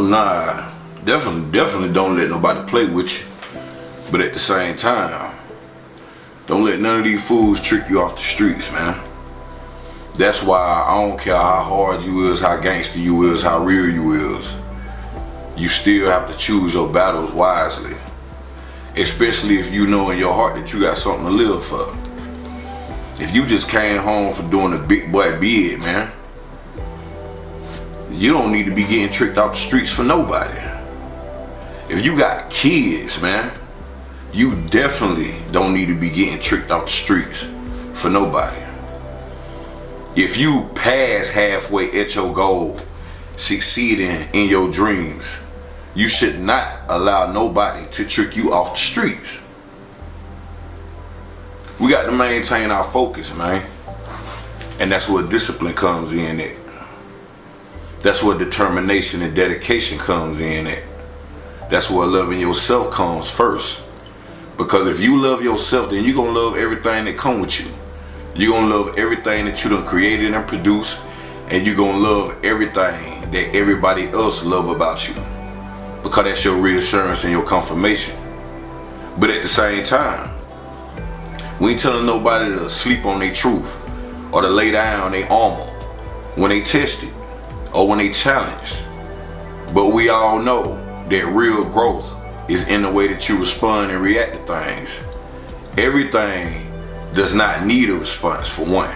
Nah, definitely don't let nobody play with you. But at the same time, don't let none of these fools trick you off the streets, man. That's why I don't care how hard you is, how gangster you is, how real you is. You still have to choose your battles wisely. Especially if you know in your heart that you got something to live for. If you just came home for doing the big boy bid, man, you don't need to be getting tricked off the streets for nobody. If you got kids, man, you definitely don't need to be getting tricked off the streets for nobody. If you pass halfway at your goal, succeeding in your dreams, you should not allow nobody to trick you off the streets. We got to maintain our focus, man. And that's where discipline comes in at. That's where determination and dedication comes in at. That's where loving yourself comes first. Because if you love yourself, then you're going to love everything that comes with you. You're going to love everything that you done created and produced. And you're going to love everything that everybody else love about you. Because that's your reassurance and your confirmation. But at the same time, we ain't telling nobody to sleep on their truth or to lay down their armor when they tested or when they challenged. But we all know that real growth is in the way that you respond and react to things. Everything does not need a response, for one.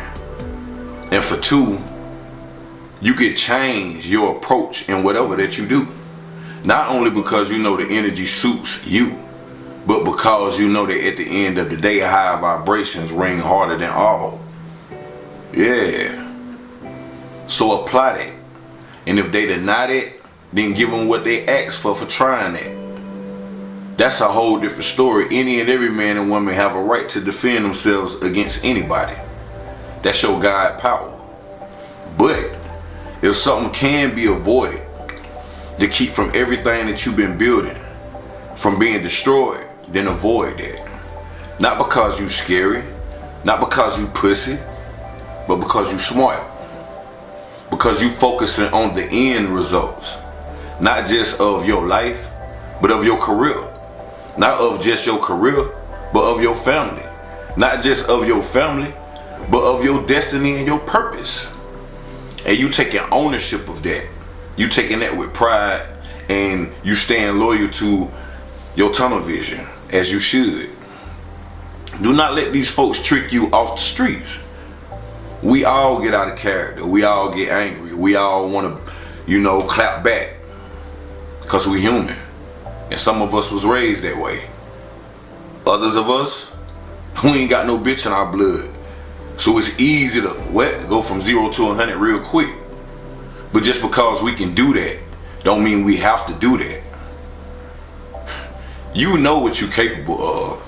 And for two, you can change your approach in whatever that you do. Not only because you know the energy suits you, but because you know that at the end of the day, high vibrations ring harder than all. Yeah. So apply that. And if they deny it, then give them what they asked for trying that. That's a whole different story. Any and every man and woman have a right to defend themselves against anybody. That's your God power. But if something can be avoided to keep from everything that you've been building from being destroyed, then avoid that. Not because you scary, not because you pussy, but because you smart. Because you focusing on the end results. Not just of your life, but of your career. Not of just your career, but of your family. Not just of your family, but of your destiny and your purpose. And you taking ownership of that. You taking that with pride, and you staying loyal to your tunnel vision, as you should. Do not let these folks trick you off the streets. We all get out of character. We all get angry. We all want to, clap back. Because we human. And some of us was raised that way. Others of us, we ain't got no bitch in our blood. So it's easy to go from 0 to 100 real quick. But just because we can do that, don't mean we have to do that. You know what you're capable of.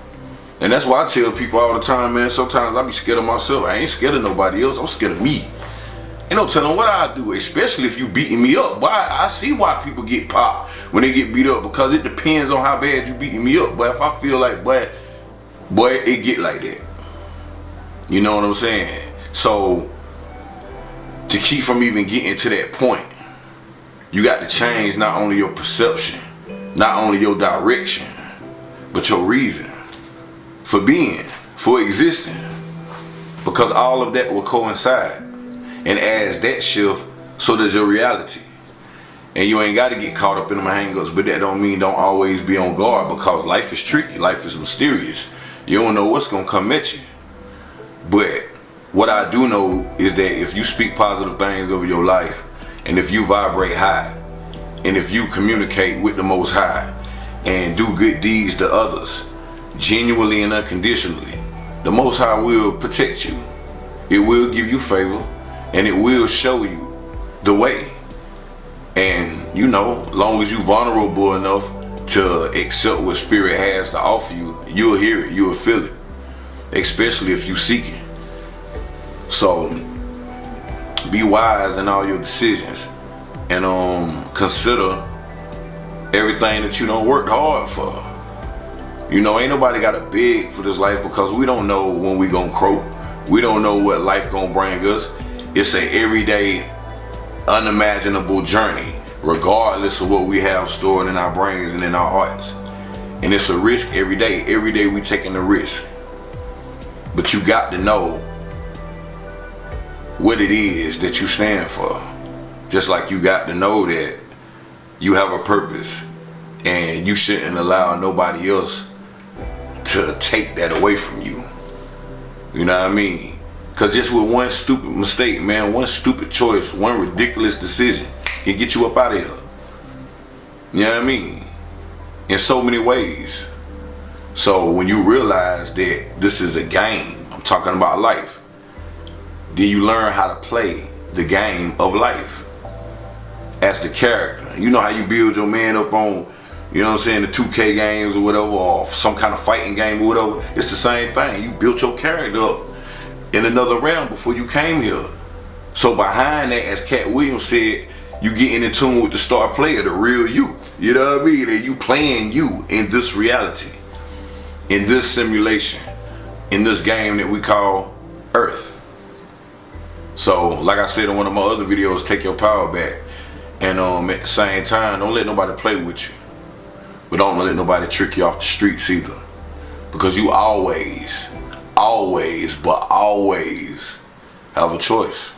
And that's why I tell people all the time, man, sometimes I be scared of myself. I ain't scared of nobody else, I'm scared of me. Ain't no telling what I do, especially if you beating me up. Why? I see why people get popped when they get beat up, because it depends on how bad you beating me up. But if I feel like, boy, it get like that. You know what I'm saying? So, to keep from even getting to that point, you got to change not only your perception, not only your direction, but your reason for being, for existing. Because all of that will coincide. And as that shift, so does your reality. And you ain't got to get caught up in them hang-ups, but that don't mean don't always be on guard, because life is tricky, life is mysterious. You don't know what's gonna come at you. But what I do know is that if you speak positive things over your life, and if you vibrate high, and if you communicate with the Most High, and do good deeds to others, genuinely and unconditionally, the Most High will protect you. It will give you favor, and it will show you the way. And long as you vulnerable enough to accept what Spirit has to offer you, you'll hear it, you'll feel it. Especially if you seek it. So be wise in all your decisions, and consider everything that you done worked hard for. Ain't nobody gotta beg for this life, because we don't know when we gonna croak. We don't know what life gonna bring us. It's a everyday, unimaginable journey regardless of what we have stored in our brains and in our hearts. And it's a risk every day. Every day we taking a risk. But you got to know what it is that you stand for. Just like you got to know that you have a purpose and you shouldn't allow nobody else to take that away from you. You know what I mean? Because just with one stupid mistake, man, one stupid choice, one ridiculous decision can get you up out of here. You know what I mean? In so many ways. So when you realize that this is a game, I'm talking about life, then you learn how to play the game of life as the character. You know how you build your man up on, you know what I'm saying, the 2K games or whatever, or some kind of fighting game or whatever. It's the same thing. You built your character up in another realm before you came here. So behind that, as Cat Williams said, you getting in tune with the star player, the real you. You know what I mean? And you playing you in this reality, in this simulation, in this game that we call Earth. So, like I said in one of my other videos, take your power back. And at the same time, don't let nobody play with you. But don't let nobody trick you off the streets either. Because you always, but always have a choice.